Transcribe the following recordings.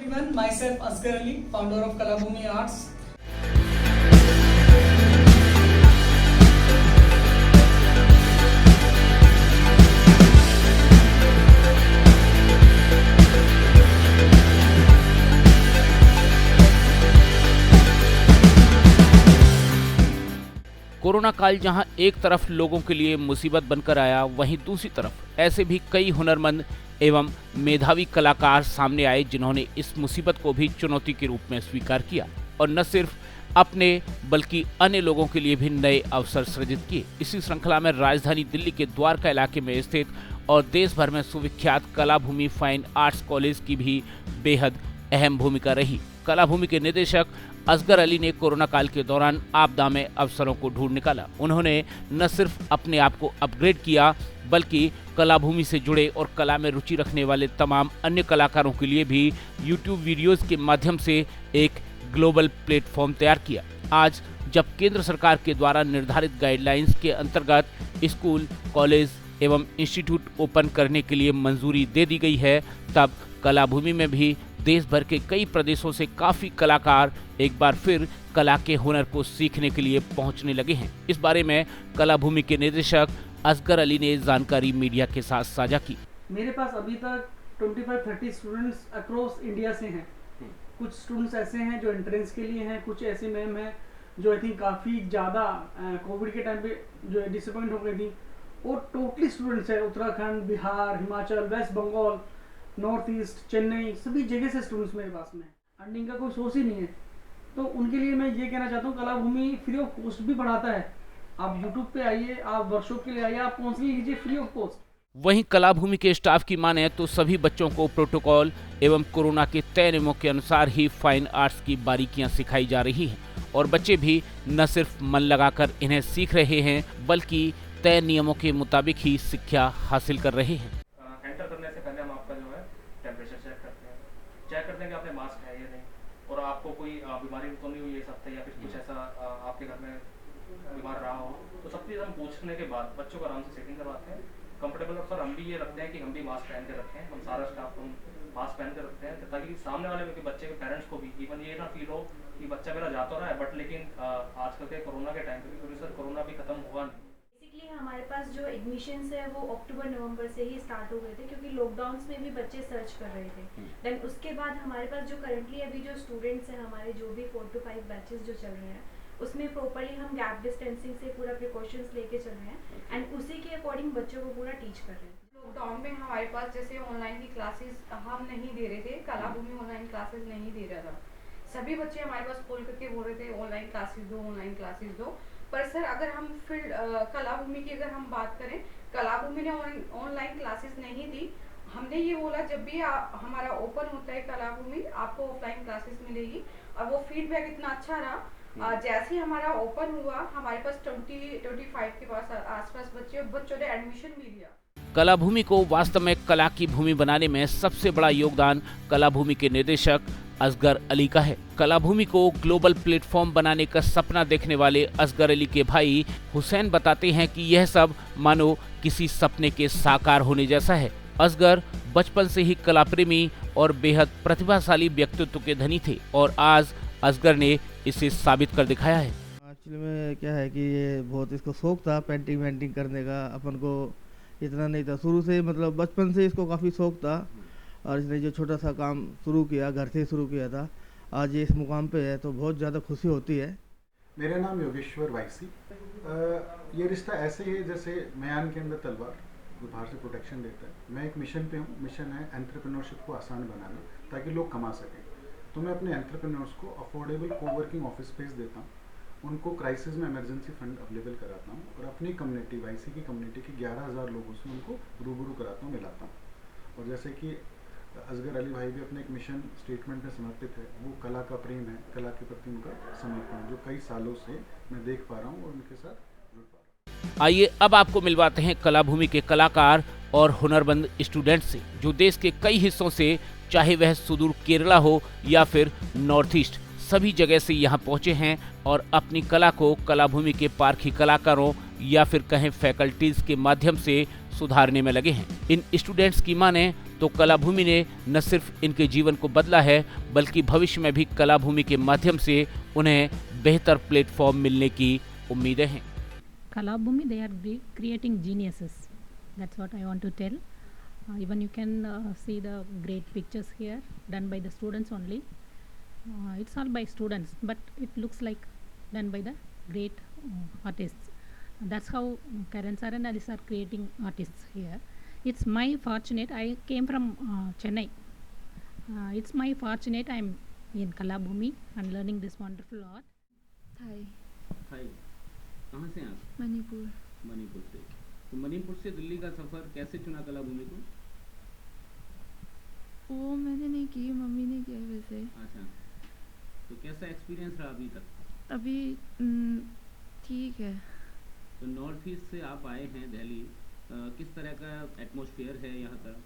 Everyone, myself Asghar Ali, founder of Kalabhumi Arts. Corona काल जहां एक तरफ लोगों के लिए मुसीबत बनकर आया, वहीं दूसरी तरफ ऐसे भी कई हुनरमंद एवं मेधावी कलाकार सामने आए जिन्होंने इस मुसीबत को भी चुनौती के रूप में स्वीकार किया और न सिर्फ अपने बल्कि अन्य लोगों के लिए भी नए अवसर सृजित किए। इसी श्रृंखला में राजधानी दिल्ली के द्वारका इलाके में स्थित और देश भर में सुविख्यात कलाभूमि फाइन आर्ट्स कॉलेज की भी बेहद अहम भूमिका रही। कलाभूमि के निदेशक असगर अली ने कोरोना काल के दौरान आपदा में अवसरों को ढूंढ निकाला। उन्होंने न सिर्फ अपने आप को अपग्रेड किया बल्कि कलाभूमि से जुड़े और कला में रुचि रखने वाले तमाम अन्य कलाकारों के लिए भी यूट्यूब वीडियोस के माध्यम से एक ग्लोबल प्लेटफॉर्म तैयार किया। आज जब केंद्र सरकार के द्वारा निर्धारित गाइडलाइंस के अंतर्गत स्कूल, कॉलेज एवं इंस्टीट्यूट ओपन करने के लिए मंजूरी दे दी गई है, तब कलाभूमि में भी देश भर के कई प्रदेशों से काफी कलाकार एक बार फिर कला के हुनर को सीखने के लिए पहुंचने लगे हैं। इस बारे में कलाभूमि के निदेशक असगर अली ने जानकारी मीडिया के साथ साझा की। मेरे पास अभी तक 25-30 स्टूडेंट्स अक्रॉस इंडिया से हैं। कुछ स्टूडेंट्स ऐसे हैं जो एंट्रेंस के लिए हैं, कुछ ऐसे मैम हैं जो आई थिंक काफ़ी ज़्यादा कोविड के टाइम पे जो डिसअपॉइंट हो गई थी, और टोटली स्टूडेंट्स हैं उत्तराखंड, बिहार, हिमाचल, वेस्ट बंगाल, नॉर्थ ईस्ट, चेन्नई, सभी जगह से स्टूडेंट्स मेरे पास में हैं। अर्निंग का कोई सोर्स ही नहीं है, तो उनके लिए मैं ये कहना चाहता हूँ कलाभूमि फ्री ऑफ कॉस्ट भी पढ़ाता है। आप यूट्यूब पे आइए, आप वर्कशॉप के लिए आइए, आप काउंसलिंग लीजिए फ्री ऑफ कॉस्ट। वहीं कलाभूमि के स्टाफ की माने तो सभी बच्चों को प्रोटोकॉल एवं कोरोना के तय नियमों के अनुसार ही फाइन आर्ट्स की बारीकियां सिखाई जा रही हैं और बच्चे भी न सिर्फ मन लगाकर इन्हें सीख रहे हैं बल्कि तय नियमों के मुताबिक ही शिक्षा हासिल कर रहे हैं। एंटर करने से पहले हम आपका जो है टेम्परेचर चेक करते हैं कि आपने मास्क है या नहीं, और आपको कोई बीमारी तो नहीं हुई है सब, या फिर कुछ ऐसा आपके घर में बीमार रहा हो, तो सब चीज़ हम पूछने के बाद बच्चों को आराम से सेटिंग करवाते हैं। कंफर्टेबल अक्सर हम भी ये रखते हैं कि हम भी मास्क पहन के रखें, हम सारा स्टाफ हम मास्क पहन के रखते हैं ताकि सामने वाले के बच्चे के पेरेंट्स को भी इवन ये ना फील हो कि बच्चा मेरा जा तो रहा है बट लेकिन आजकल के कोरोना के टाइम पे भी सर कोरोना भी खत्म हुआ नहीं। बेसिकली हमारे पास जो एडमिशन्स है वो अक्टूबर-नवंबर से ही स्टार्ट हो गए थे क्योंकि लॉकडाउन्स में भी बच्चे सर्च कर रहे थे। देन उसके बाद हमारे पास जो करंटली अभी जो स्टूडेंट्स हैं हमारे जो भी 4 to 5 बैचेस जो चल रहे हैं उसमें प्रॉपर्ली हम गैप डिस्टेंसिंग से पूरा प्रिकॉशंस लेके चल रहे हैं एंड उसी के अकॉर्डिंग बच्चों को पूरा टीच कर रहे हैं। लॉकडाउन में हमारे पास जैसे ऑनलाइन की क्लासेस हम नहीं दे रहे थे, कलाभूमि ऑनलाइन क्लासेस नहीं दे रहा था। सभी बच्चे हमारे पास कॉल करके बोल रहे थे ऑनलाइन क्लासेस दो, ऑनलाइन क्लासेस दो। पर सर अगर हम फिर कलाभूमि की अगर हम बात करें, कलाभूमि ने ऑनलाइन क्लासेस नहीं दी। हमने ये बोला जब भी हमारा ओपन होता है कलाभूमि आपको ऑफलाइन क्लासेस मिलेगी, और वो फीडबैक इतना अच्छा रहा। जैसे ही हमारा ओपन हुआ हमारे पास 20-25 के पास आसपास बच्चों ने एडमिशन भी लिया। कलाभूमि को वास्तव में कला की भूमि बनाने में सबसे बड़ा योगदान कलाभूमि के निदेशक असगर अली का है। कलाभूमि को ग्लोबल प्लेटफॉर्म बनाने का सपना देखने वाले असगर अली के भाई हुसैन बताते हैं कि यह सब मानो किसी सपने के साकार होने जैसा है। असगर बचपन से ही कला प्रेमी और बेहद प्रतिभाशाली व्यक्तित्व के धनी थे और आज असगर ने इसे साबित कर दिखाया है। एक्चुअली में क्या है कि ये बहुत इसको शौक था पेंटिंग वेंटिंग करने का, अपन को इतना नहीं था शुरू से, मतलब बचपन से इसको काफ़ी शौक था और इसने जो छोटा सा काम शुरू किया घर से शुरू किया था, आज ये इस मुकाम पे है तो बहुत ज़्यादा खुशी होती है। मेरा नाम योगेश्वर वाइसी। ये रिश्ता ऐसे ही है जैसे म्यान के अंदर तलवार बाहर से प्रोटेक्शन देता है। मैं एक मिशन पे हूँ, मिशन है एंटरप्रेन्योरशिप को आसान बनाना ताकि लोग कमा सकें। तो मैं अपने एंटरप्रेन्योर्स को अफोर्डेबल कोवर्किंग ऑफिस स्पेस देता हूँ, उनको क्राइसिस में इमरजेंसी फंड अवेलेबल कराता हूँ और अपनी कम्युनिटी वाईसी की कम्युनिटी के 11,000 लोगों से उनको रूबरू कराता हूँ, मिलाता हूँ। और जैसे कि असगर अली भाई भी अपने एक मिशन स्टेटमेंट में समर्पित है, वो कला का प्रेम है, कला के प्रति उनका समर्पण जो कई सालों से मैं देख पा रहा हूँ और उनके साथ जुड़ पा रहा हूँ। आइए अब आपको मिलवाते हैं कलाभूमि के कलाकार और हुनरमंद स्टूडेंट से जो देश के कई हिस्सों से, चाहे वह सुदूर केरला हो या फिर नॉर्थ ईस्ट, सभी जगह से यहाँ पहुँचे हैं और अपनी कला को कलाभूमि के पारखी कलाकारों या फिर कहें फैकल्टीज के माध्यम से सुधारने में लगे हैं। इन स्टूडेंट्स की माने तो कलाभूमि ने न सिर्फ इनके जीवन को बदला है, बल्कि भविष्य में भी कलाभूमि के माध्यम से उन्हें बेहतर प्लेटफॉर्म मिलने की उम्मीदें हैं। Kalabhumi, they are creating geniuses. That's what I want to tell. Even you can see the great pictures here done by the students only. It's all by students, but it looks like done by the great artists. That's how Karan sir and Alice are creating artists here. It's my fortunate. I came from Chennai. It's my fortunate. I'm in Kalabhumi and learning this wonderful art. हाय हाय, कहाँ से आप? मणिपुर। मणिपुर से। तो मणिपुर से दिल्ली का सफर कैसे चुना कलाभूमि को? वो मैंने नहीं की, मम्मी ने किया वैसे। अच्छा, तो कैसा एक्सपीरियंस रहा अभी तक? अभी ठीक है। तो नॉर्थ ईस्ट से आप आए हैं दिल्ली, किस तरह का एटमॉस्फेयर है यहाँ का?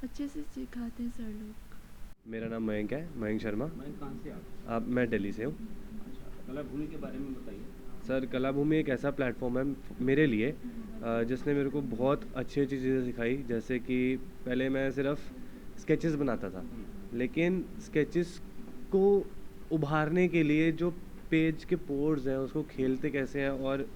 अच्छे से सिखाते हैं सर लोग। मेरा नाम मयंक है, मयंक शर्मा। मैं कहाँ से आप? मैं दिल्ली से हूँ। अच्छा, कलाभूमि के बारे में बताइए। सर, कलाभूमि एक ऐसा प्लेटफॉर्म है मेरे लिए जिसने मेरे को बहुत अच्छी अच्छी चीज़ें सिखाई। जैसे कि पहले मैं सिर्फ स्केचेस बनाता था, लेकिन स्केचेस को उभारने के लिए जो पेज के पोर्स हैं उसको खेलते कैसे हैं, और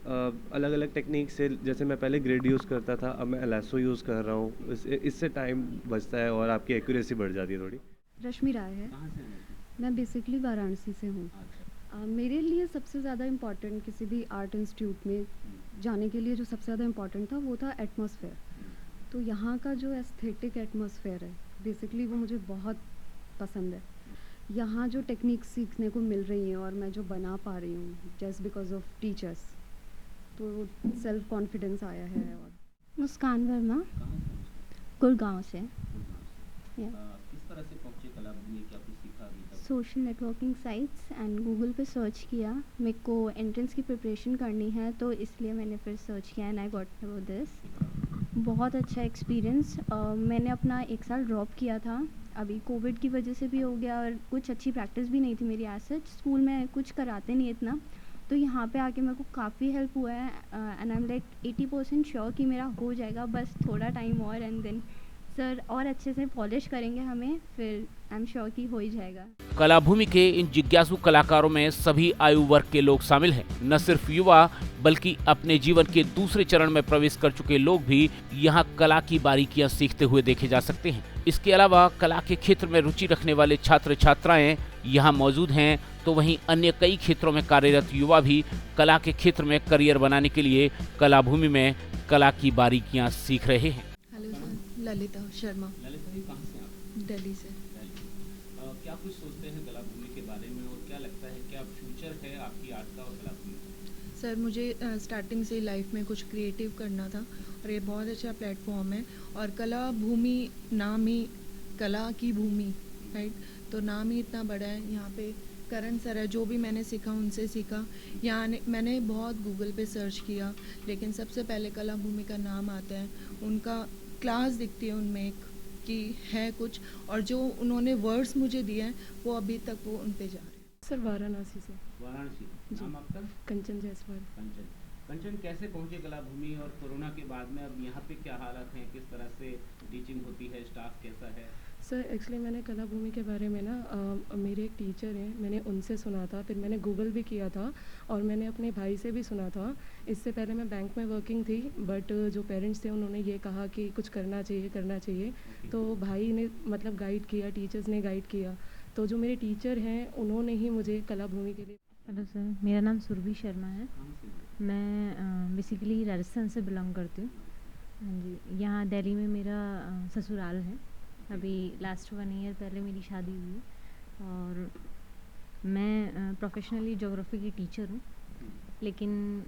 अलग अलग टेक्निक से, जैसे मैं पहले ग्रिड यूज़ करता था, अब मैं एलासो यूज़ कर रहा हूँ। इससे टाइम बचता है और आपकी एक्यूरेसी बढ़ जाती है थोड़ी। रश्मि राय है। कहाँ से हैं? मैं बेसिकली वाराणसी से हूँ। मेरे लिए सबसे ज़्यादा इम्पॉर्टेंट किसी भी आर्ट इंस्टीट्यूट में जाने के लिए जो सबसे ज़्यादा इम्पॉर्टेंट था वो था एटमॉस्फेयर। तो यहाँ का जो एस्थेटिक एटमॉस्फेयर है बेसिकली वो मुझे बहुत पसंद है। यहाँ जो टेक्निक सीखने को मिल रही हैं और मैं जो बना पा रही हूँ जस्ट बिकॉज ऑफ टीचर्स, तो सेल्फ कॉन्फिडेंस आया है। और मुस्कान वर्मा, गुड़गांव से। किस तरह से पहुँचे कलाभूमि, क्या कुछ सीखा अभी तक? Social networking sites and Google पे सर्च किया। मेरे को एंट्रेंस की प्रिपरेशन करनी है तो इसलिए मैंने फिर सर्च किया and I got about this. बहुत अच्छा एक्सपीरियंस। मैंने अपना 1 साल ड्रॉप किया था, अभी कोविड की वजह से भी हो गया और कुछ अच्छी प्रैक्टिस भी नहीं थी मेरी। एज सच स्कूल में कुछ कराते नहीं इतना, तो यहाँ पे आके मेरे को काफ़ी हेल्प हुआ है and I am like 80% sure कि मेरा हो जाएगा, बस थोड़ा टाइम और एंड देन सर और अच्छे से पॉलिश करेंगे हमें, फिर आई एम श्योर कि हो ही जाएगा। कलाभूमि के इन जिज्ञासु कलाकारों में सभी आयु वर्ग के लोग शामिल हैं। न सिर्फ युवा बल्कि अपने जीवन के दूसरे चरण में प्रवेश कर चुके लोग भी यहाँ कला की बारीकियां सीखते हुए देखे जा सकते हैं। इसके अलावा कला के क्षेत्र में रुचि रखने वाले छात्र छात्राएं यहाँ मौजूद हैं, तो वहीं अन्य कई क्षेत्रों में कार्यरत युवा भी कला के क्षेत्र में करियर बनाने के लिए कलाभूमि में कला की बारीकियां सीख रहे हैं। Hello sir, Lalita Sharma. ललिता जी, कहाँ से आप? दिल्ली से। क्या कुछ सोचते हैं कलाभूमि के बारे में और क्या लगता है क्या फ्यूचर है आपकी आर्ट का और कलाभूमि का? सर, मुझे स्टार्टिंग से लाइफ में कुछ क्रिएटिव करना था और ये बहुत अच्छा प्लेटफॉर्म है। और कलाभूमि नाम ही कला की भूमि, राइट, तो नाम ही इतना बड़ा है। यहाँ पे करण सर है, जो भी मैंने सीखा उनसे सीखा। यहाँ मैंने बहुत गूगल पे सर्च किया, लेकिन सबसे पहले कलाभूमि का नाम आता है, उनका क्लास दिखती है उनमें एक कि है कुछ, और जो उन्होंने वर्ड्स मुझे दिए हैं वो अभी तक वो उन पे जा रहे हैं। सर वाराणसी से। वाराणसी, नाम आपका? कंचन जायसवाल। कंचन, कैसे पहुंचे कलाभूमि और कोरोना के बाद में अब यहाँ पे क्या हालात हैं, किस तरह से टीचिंग होती है, स्टाफ कैसा है? सर एक्चुअली मैंने कलाभूमि के बारे में ना मेरे एक टीचर हैं, मैंने उनसे सुना था, फिर मैंने गूगल भी किया था और मैंने अपने भाई से भी सुना था। इससे पहले मैं बैंक में वर्किंग थी, बट जो पेरेंट्स थे उन्होंने ये कहा कि कुछ करना चाहिए। तो भाई ने मतलब गाइड किया, टीचर्स ने गाइड किया, तो जो मेरे टीचर हैं उन्होंने ही मुझे कलाभूमि के लिए। हेलो सर, मेरा नाम सुरभि शर्मा है। मैं बेसिकली राजस्थान से बिलोंग करती हूँ। हाँ जी, यहाँ दिल्ली में मेरा ससुराल है। अभी लास्ट 1 ईयर पहले मेरी शादी हुई है और मैं प्रोफेशनली ज्योग्राफी की टीचर हूँ। लेकिन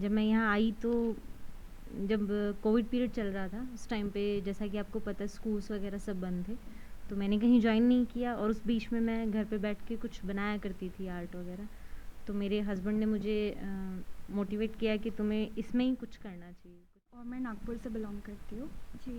जब मैं यहाँ आई तो जब कोविड पीरियड चल रहा था उस टाइम पे, जैसा कि आपको पता है, स्कूल्स वगैरह सब बंद थे, तो मैंने कहीं ज्वाइन नहीं किया और उस बीच में मैं घर पे बैठ के कुछ बनाया करती थी, आर्ट वगैरह। तो मेरे हस्बैंड ने मुझे मोटिवेट किया कि तुम्हें इसमें ही कुछ करना चाहिए। और मैं नागपुर से बिलोंग करती हूँ जी।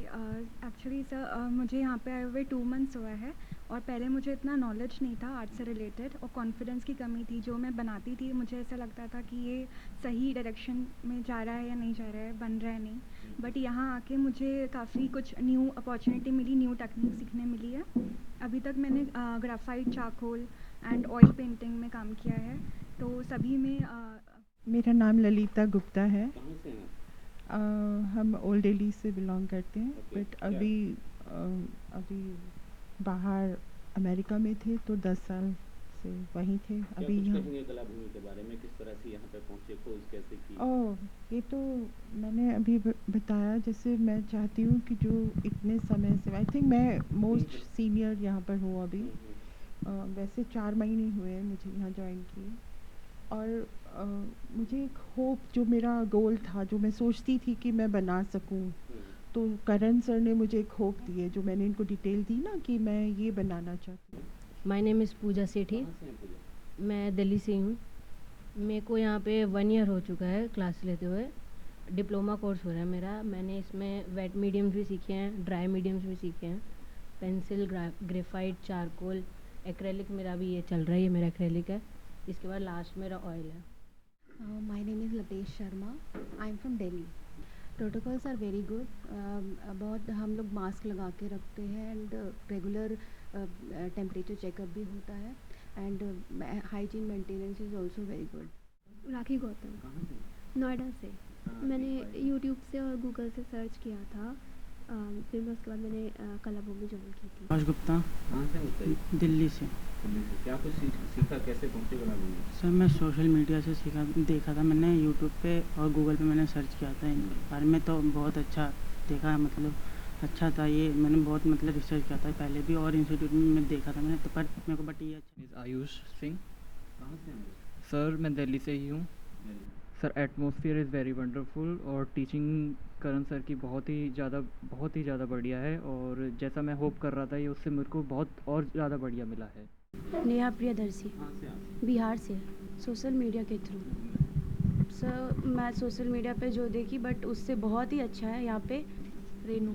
एक्चुअली सर मुझे यहाँ पे आए हुए 2 मंथ्स हुआ है और पहले मुझे इतना नॉलेज नहीं था आर्ट से रिलेटेड और कॉन्फिडेंस की कमी थी। जो मैं बनाती थी मुझे ऐसा लगता था कि ये सही डायरेक्शन में जा रहा है या नहीं जा रहा है, बन रहा है नहीं। बट यहाँ आके मुझे काफ़ी कुछ न्यू अपॉर्चुनिटी मिली, न्यू टेक्निक सीखने मिली है। अभी तक मैंने graphite, charcoal and oil painting में काम किया है, तो सभी में मेरा नाम ललिता गुप्ता है। हम ओल्ड दिल्ली से बिलोंग करते हैं, बट अभी बाहर अमेरिका में थे तो 10 साल से वहीं थे। अभी यहाँ कलाभूमि के बारे में किस तरह से यहाँ पे पहुँचे, खोज कैसे की? ये तो मैंने अभी बताया। जैसे मैं चाहती हूँ कि जो इतने समय से, आई थिंक मैं मोस्ट सीनियर यहाँ पर हूँ अभी। वैसे 4 महीने हुए हैं मुझे यहाँ ज्वाइन किए, और मुझे एक होप, जो मेरा गोल था, जो मैं सोचती थी कि मैं बना सकूं, तो करण सर ने मुझे एक होप दी है, जो मैंने इनको डिटेल दी ना कि मैं ये बनाना चाहती हूँ। माय नेम इज़ पूजा सेठी, मैं दिल्ली से हूँ। मेरे को यहाँ पे 1 ईयर हो चुका है क्लास लेते हुए। डिप्लोमा कोर्स हो रहा है मेरा। मैंने इसमें वेट मीडियम्स भी सीखे हैं, ड्राई मीडियम्स भी सीखे हैं, पेंसिल, ग्रेफाइट, चारकोल, एक्रेलिक मेरा भी ये चल रहा है, ये मेरा एक्रेलिक है। इसके बाद लास्ट मेरा ऑयल है। My name is Latesh Sharma, I am from Delhi. Protocols are very good. बहुत हम लोग मास्क लगा के रखते हैं एंड रेगुलर टेम्परेचर चेकअप भी होता है and hygiene maintenance is also very good. Rakhi Gautam, Noida से। मैंने यूट्यूब से और गूगल से सर्च किया था, फिर मैं उसके बाद मैंने कलाभूमि ज्वाइन की थी। आकाश गुप्ता, दिल्ली से। क्या कुछ सीखा, कैसे पहुँचे कलाभूमि? सर मैं सोशल मीडिया से सीखा, देखा था मैंने यूट्यूब पे और गूगल पे मैंने सर्च किया था इनके बारे में, तो बहुत अच्छा देखा, मतलब अच्छा था ये। मैंने बहुत मतलब रिसर्च किया था पहले भी, और इंस्टीट्यूट में मैं देखा था मैंने, तो पर मेरे को बट ये अच्छा। आयुष सिंह। कहाँ से हैं? सर मैं दिल्ली से ही हूँ। Sir atmosphere is very wonderful, और टीचिंग करण सर की बहुत ही ज़्यादा बढ़िया है, और जैसा मैं होप कर रहा था ये उससे मेरे को बहुत और ज़्यादा बढ़िया मिला है। नेहा प्रियदर्शी, बिहार से, सोशल मीडिया के थ्रू। सर मैं सोशल मीडिया पे जो देखी, बट उससे बहुत ही अच्छा है यहाँ पे। रेनू,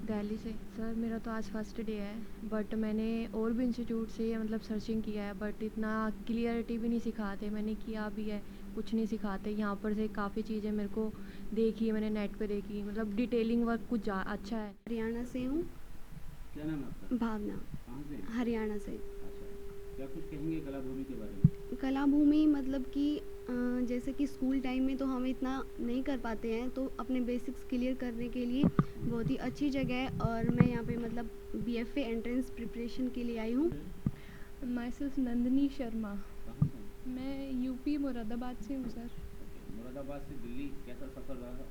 दिल्ली से। सर मेरा तो आज फर्स्ट डे है, बट मैंने और भी इंस्टीट्यूट से मतलब सर्चिंग किया है, बट इतना क्लियरिटी भी नहीं सिखाते। मैंने किया भी है, कुछ नहीं सिखाते। यहाँ पर से काफ़ी चीज़ें मेरे को देखी, मैंने नेट पे देखी, मतलब डिटेलिंग वर्क कुछ अच्छा है। हरियाणा से हूँ। क्या नाम है आपका? भावना। कहाँ से? हरियाणा से। अच्छा, क्या कुछ कहेंगे कलाभूमि के बारे में? कलाभूमि मतलब कि जैसे कि स्कूल टाइम में तो हम इतना नहीं कर पाते हैं, तो अपने बेसिक्स क्लियर करने के लिए बहुत ही अच्छी जगह है। और मैं यहाँ पे मतलब BFA एंट्रेंस प्रिपरेशन के लिए आई हूँ। माय सेल्फ नंदिनी शर्मा, मैं यूपी मुरादाबाद से हूँ सर। मुरादाबाद से दिल्ली कैसा सफ़र रहा?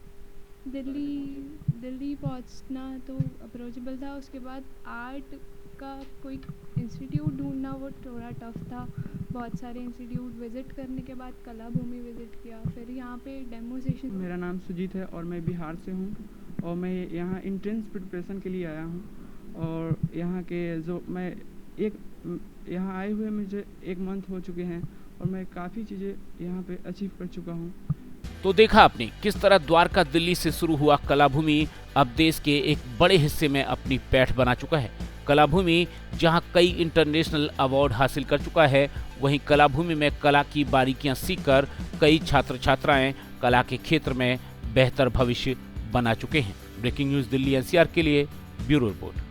दिल्ली पहुँचना तो अप्रोचेबल था, उसके बाद आर्ट का कोई इंस्टीट्यूट ढूंढना वो थोड़ा टफ था। बहुत सारे इंस्टीट्यूट विज़िट करने के बाद कलाभूमि विज़िट किया, फिर यहाँ पे डेमो सेशन। मेरा नाम सुजीत है और मैं बिहार से हूँ, और मैं यहाँ एंट्रेंस प्रिपरेशन के लिए आया हूँ। और यहाँ के जो मैं यहाँ आए हुए मुझे 1 मंथ हो चुके हैं, और मैं काफ़ी चीज़ें यहाँ पे अचीव कर चुका हूँ। तो देखा आपने किस तरह द्वारका दिल्ली से शुरू हुआ कलाभूमि अब देश के एक बड़े हिस्से में अपनी पैठ बना चुका है। कलाभूमि जहां कई इंटरनेशनल अवार्ड हासिल कर चुका है, वहीं कलाभूमि में कला की बारीकियां सीखकर कई छात्र छात्राएं कला के क्षेत्र में बेहतर भविष्य बना चुके हैं। ब्रेकिंग न्यूज़ दिल्ली NCR के लिए ब्यूरो रिपोर्ट।